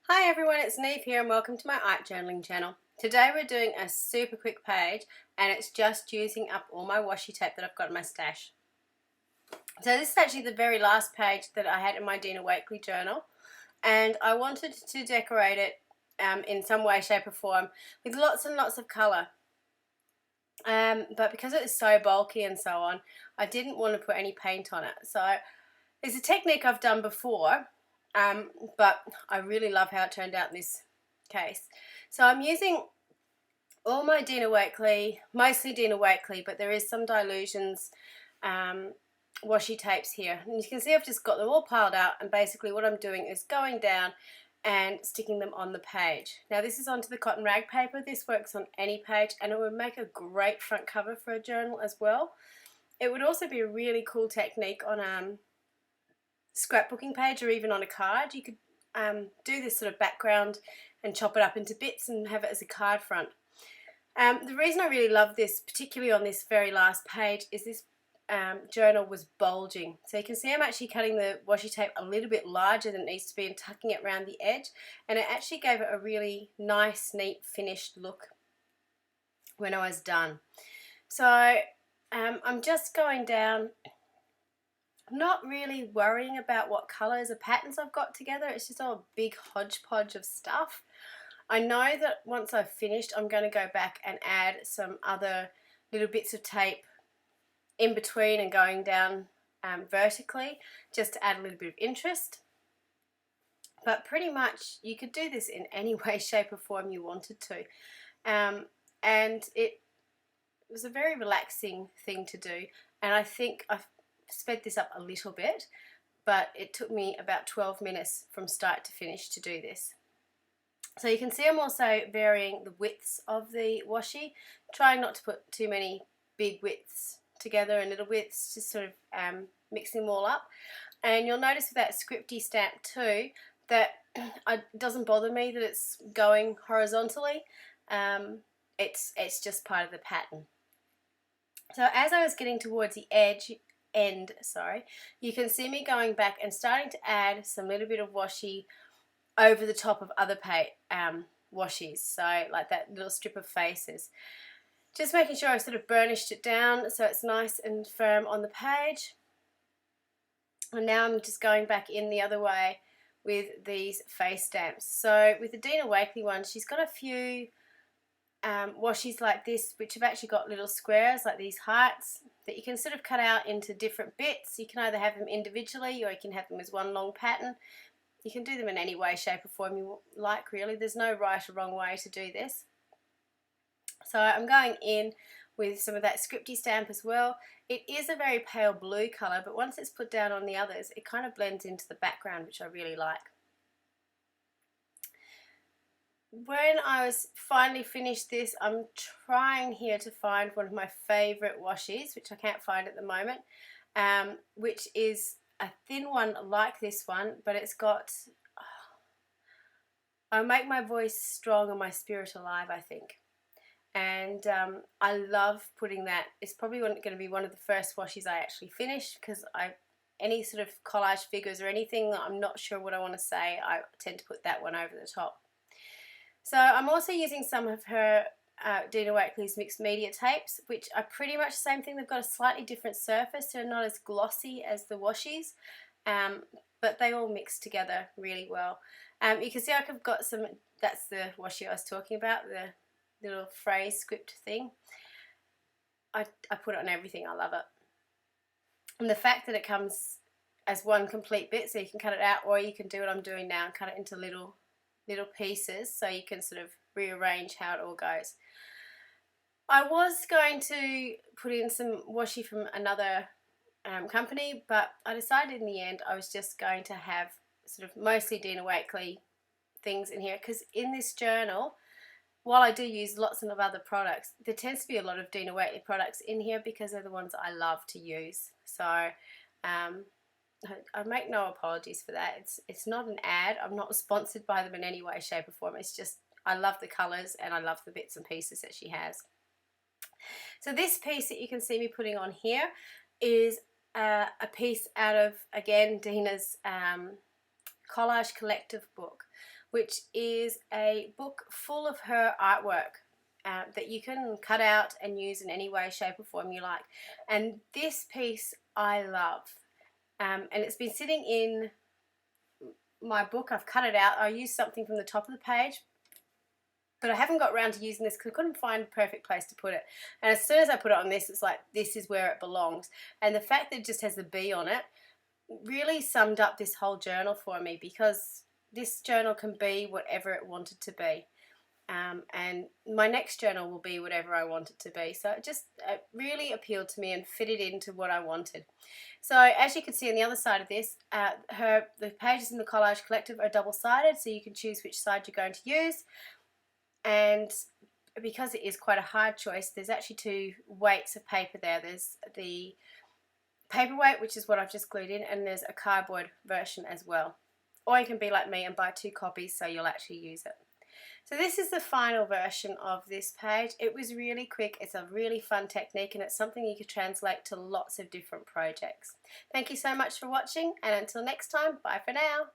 Hi everyone, it's Niamh here and welcome to my art journaling channel. Today we're doing a super quick page and it's just using up all my washi tape that I've got in my stash. So this is actually the very last page that I had in my Dina Wakley journal, and I wanted to decorate it in some way, shape or form with lots and lots of colour. But because it is so bulky and so on, I didn't want to put any paint on it. So it's a technique I've done before, but I really love how it turned out in this case. So I'm using all my Dina Wakley, mostly Dina Wakley, but there is some Dilutions washi tapes here. And you can see I've just got them all piled out, and basically what I'm doing is going down and sticking them on the page. Now this is onto the cotton rag paper. This works on any page and it would make a great front cover for a journal as well. It would also be a really cool technique on scrapbooking page or even on a card. You could do this sort of background and chop it up into bits and have it as a card front. The reason I really love this, particularly on this very last page, is this journal was bulging. So you can see I'm actually cutting the washi tape a little bit larger than it needs to be and tucking it around the edge, and it actually gave it a really nice, neat, finished look when I was done. So I'm just going down, not really worrying about what colours or patterns I've got together. It's just all a big hodgepodge of stuff. I know that once I've finished, I'm going to go back and add some other little bits of tape in between and going down vertically, just to add a little bit of interest. But pretty much you could do this in any way, shape or form you wanted to. And it was a very relaxing thing to do, and I think I've sped this up a little bit, but it took me about 12 minutes from start to finish to do this. So you can see I'm also varying the widths of the washi, trying not to put too many big widths together and little widths, just sort of mixing them all up. And you'll notice with that scripty stamp too that it doesn't bother me that it's going horizontally. It's just part of the pattern. So as I was getting towards the end, you can see me going back and starting to add some little bit of washi over the top of other washis, so like that little strip of faces. Just making sure I've sort of burnished it down so it's nice and firm on the page. And now I'm just going back in the other way with these face stamps. So with the Dina Wakley one, she's got a few washis like this, which have actually got little squares like these hearts that you can sort of cut out into different bits. You can either have them individually or you can have them as one long pattern. You can do them in any way, shape or form you like, really. There's no right or wrong way to do this. So I'm going in with some of that scripty stamp as well. It is a very pale blue colour, but once it's put down on the others, it kind of blends into the background, which I really like. When I was finally finished this, I'm trying here to find one of my favourite washis, which I can't find at the moment, which is a thin one like this one, but it's got, I make my voice strong and my spirit alive, I think. And I love putting that. It's probably going to be one of the first washis I actually finish, because any sort of collage figures or anything that I'm not sure what I want to say, I tend to put that one over the top. So I'm also using some of her Dina Wakley's mixed media tapes, which are pretty much the same thing. They've got a slightly different surface. They're not as glossy as the washis, but they all mix together really well. You can see I've got some, that's the washi I was talking about, the little phrase script thing. I put it on everything. I love it. And the fact that it comes as one complete bit, so you can cut it out, or you can do what I'm doing now and cut it into little pieces so you can sort of rearrange how it all goes. I was going to put in some washi from another company, but I decided in the end I was just going to have sort of mostly Dina Wakley things in here, because in this journal, while I do use lots of other products, there tends to be a lot of Dina Wakley products in here because they're the ones I love to use. So I make no apologies for that. It's not an ad. I'm not sponsored by them in any way, shape or form. It's just I love the colours and I love the bits and pieces that she has. So this piece that you can see me putting on here is a piece out of, again, Dina's Collage Collective book, which is a book full of her artwork that you can cut out and use in any way, shape or form you like. And this piece I love, and it's been sitting in my book. I've cut it out. I used something from the top of the page, but I haven't got around to using this because I couldn't find a perfect place to put it. And as soon as I put it on this, it's like, this is where it belongs. And the fact that it just has the B on it really summed up this whole journal for me, because this journal can be whatever it wanted to be. And my next journal will be whatever I want it to be. So it just really appealed to me and fitted into what I wanted. So as you can see on the other side of this, the pages in the Collage Collective are double-sided, so you can choose which side you're going to use. And because it is quite a hard choice, there's actually two weights of paper there. There's the paperweight, which is what I've just glued in, and there's a cardboard version as well. Or you can be like me and buy 2 copies so you'll actually use it. So this is the final version of this page. It was really quick. It's a really fun technique, and it's something you could translate to lots of different projects. Thank you so much for watching, and until next time, bye for now.